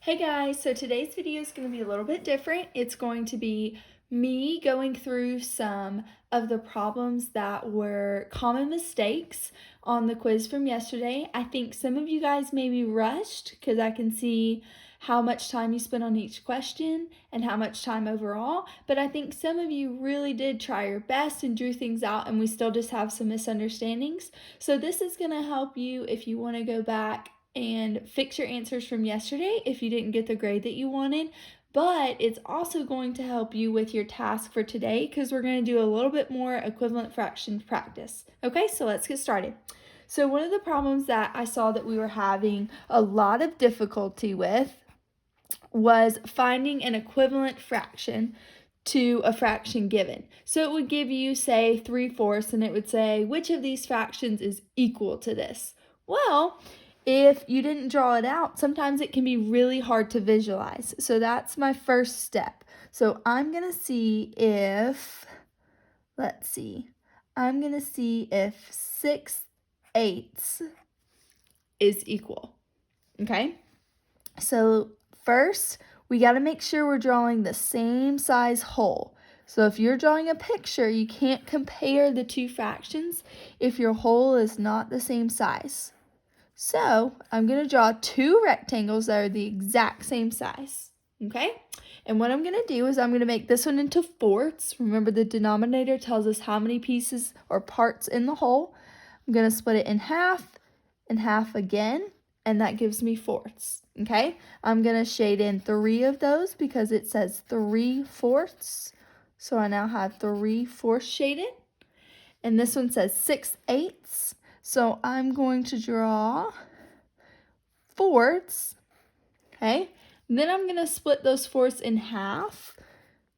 Hey guys, so today's video is going to be a little bit different. It's going to be me going through some of the problems that were common mistakes on the quiz from yesterday. I think some of you guys may be rushed because I can see how much time you spent on each question and how much time overall, but I think some of you really did try your best and drew things out, and we still just have some misunderstandings. So this is going to help you if you want to go back and fix your answers from yesterday if you didn't get the grade that you wanted. But it's also going to help you with your task for today because we're going to do a little bit more equivalent fractions practice. Okay, so let's get started. So one of the problems that I saw that we were having a lot of difficulty with was finding an equivalent fraction to a fraction given. So it would give you, say, 3/4, and it would say, which of these fractions is equal to this? Well, if you didn't draw it out, sometimes it can be really hard to visualize. So that's my first step. So I'm going to see if, I'm going to see if 6/8 is equal. Okay? So first, we got to make sure we're drawing the same size whole. So if you're drawing a picture, you can't compare the two fractions if your whole is not the same size. So I'm going to draw two rectangles that are the exact same size, okay? And what I'm going to do is I'm going to make this one into fourths. Remember, the denominator tells us how many pieces or parts in the whole. I'm going to split it in half again, and that gives me fourths, okay? I'm going to shade in 3 of those because it says 3/4. So I now have 3/4 shaded. And this one says 6/8. So I'm going to draw fourths, okay? And then I'm going to split those fourths in half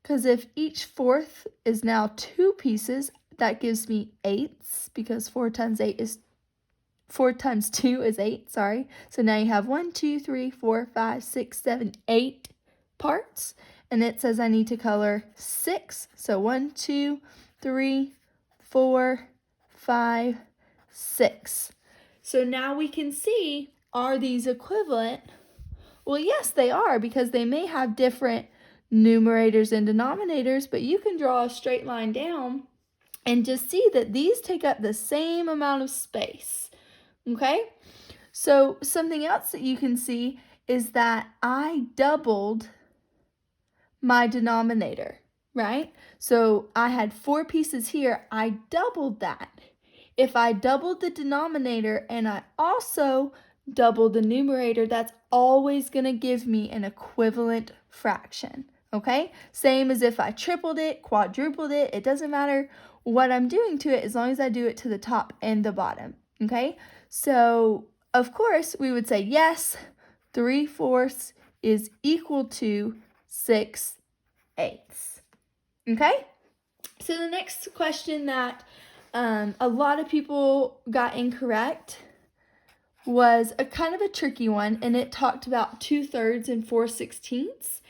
because if each fourth is now 2 pieces, that gives me eighths because 4 times 2 is 8, sorry. So now you have 1, 2, 3, 4, 5, 6, 7, 8 parts. And it says I need to color 6. So 1, 2, 3, 4, 5, 6. So now we can see, are these equivalent? Well, yes, they are, because they may have different numerators and denominators, but you can draw a straight line down and just see that these take up the same amount of space. Okay? So something else that you can see is that I doubled my denominator, right? So I had 4 pieces here, I doubled that. If I doubled the denominator and I also doubled the numerator, that's always going to give me an equivalent fraction, okay? Same as if I tripled it, quadrupled it, it doesn't matter what I'm doing to it as long as I do it to the top and the bottom, okay? So, of course, we would say yes, 3/4 is equal to 6/8. Okay? So the next question that a lot of people got incorrect was a kind of a tricky one, and it talked about 2/3 and 4/16.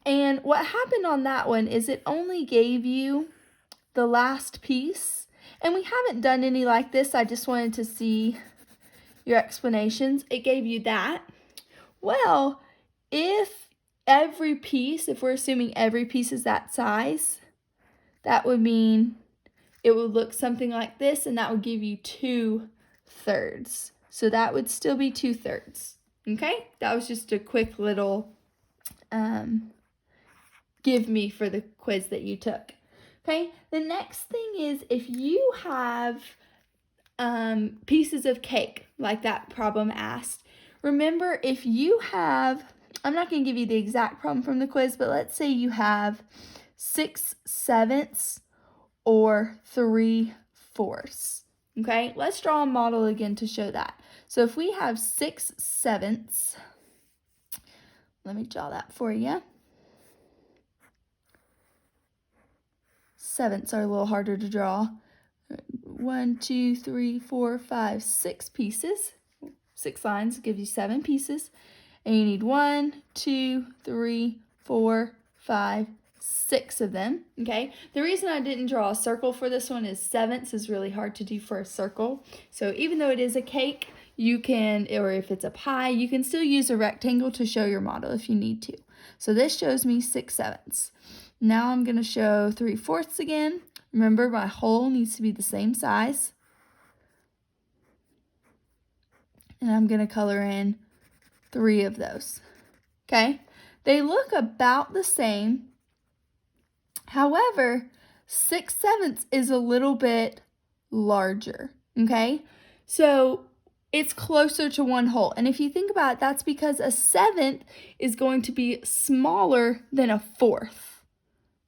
And what happened on that one is it only gave you the last piece, and we haven't done any like this. I just wanted to see your explanations. It gave you that. Well, if we're assuming every piece is that size, that would mean it would look something like this, and that would give you 2/3. So that would still be 2/3. Okay? That was just a quick little give me for the quiz that you took. Okay? The next thing is if you have pieces of cake, like that problem asked, remember, if you have, I'm not going to give you the exact problem from the quiz, but let's say you have 6/7 or 3/4. Okay, let's draw a model again to show that. So if we have 6/7, let me draw that for you. 7ths are a little harder to draw. 1, 2, 3, 4, 5, 6 pieces. 6 lines give you 7 pieces. And you need 1, 2, 3, 4, 5, 6 of them. Okay. The reason I didn't draw a circle for this one is 7ths is really hard to do for a circle. So even though it is a cake, you can, or if it's a pie, you can still use a rectangle to show your model if you need to. So this shows me 6/7. Now I'm going to show 3/4 again. Remember, my hole needs to be the same size. And I'm going to color in 3 of those. Okay? They look about the same. However, 6/7 is a little bit larger. Okay? So it's closer to one hole. And if you think about it, that's because a 7th is going to be smaller than a 4th.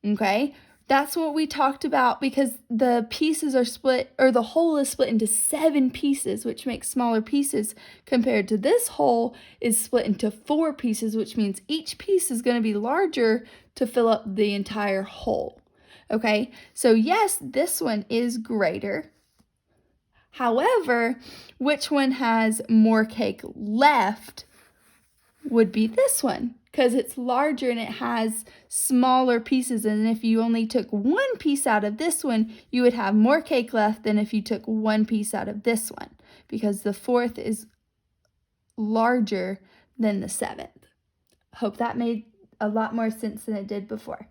Okay? That's what we talked about, because the pieces are split, or the hole is split into 7 pieces, which makes smaller pieces, compared to this hole is split into 4 pieces, which means each piece is going to be larger to fill up the entire hole. Okay, so yes, this one is greater. However, which one has more cake left would be this one, because it's larger and it has smaller pieces. And if you only took one piece out of this one, you would have more cake left than if you took one piece out of this one, because the 4th is larger than the 7th. Hope that made a lot more sense than it did before.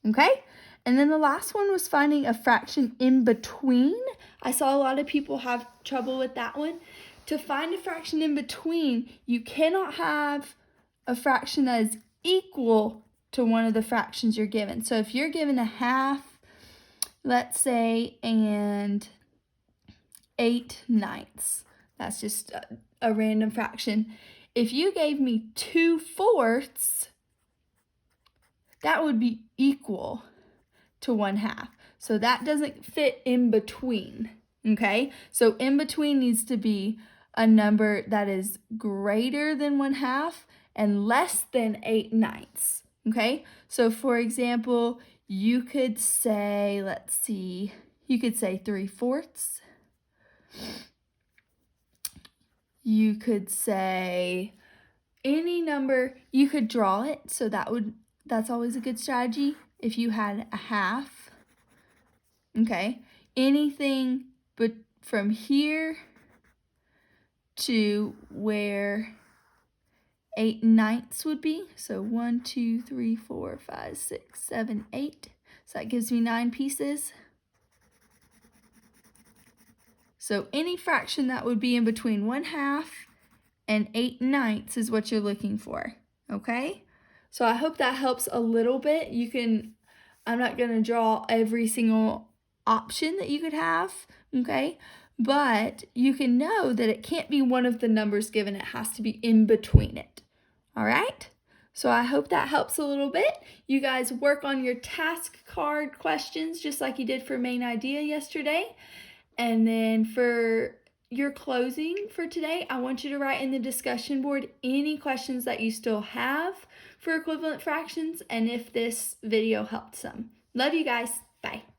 Okay? And then the last one was finding a fraction in between. I saw a lot of people have trouble with that one. To find a fraction in between, you cannot have a fraction that is equal to one of the fractions you're given. So if you're given a half, let's say, and 8/9, that's just a random fraction. If you gave me 2/4, that would be equal to 1/2. So that doesn't fit in between, okay? So in between needs to be a number that is greater than 1/2 and less than 8/9, okay? So for example, you could say, let's see, you could say 3/4. You could say any number, you could draw it, so that's always a good strategy. If you had a half, okay, anything but from here to where 8/9 would be, so 1, 2, 3, 4, 5, 6, 7, 8, so that gives me 9 pieces. So any fraction that would be in between 1/2 and 8/9 is what you're looking for, okay? So I hope that helps a little bit. I'm not going to draw every single option that you could have, okay? But you can know that it can't be one of the numbers given. It has to be in between it, all right? So I hope that helps a little bit. You guys work on your task card questions just like you did for main idea yesterday. And then for your closing for today, I want you to write in the discussion board any questions that you still have for equivalent fractions and if this video helped some. Love you guys. Bye.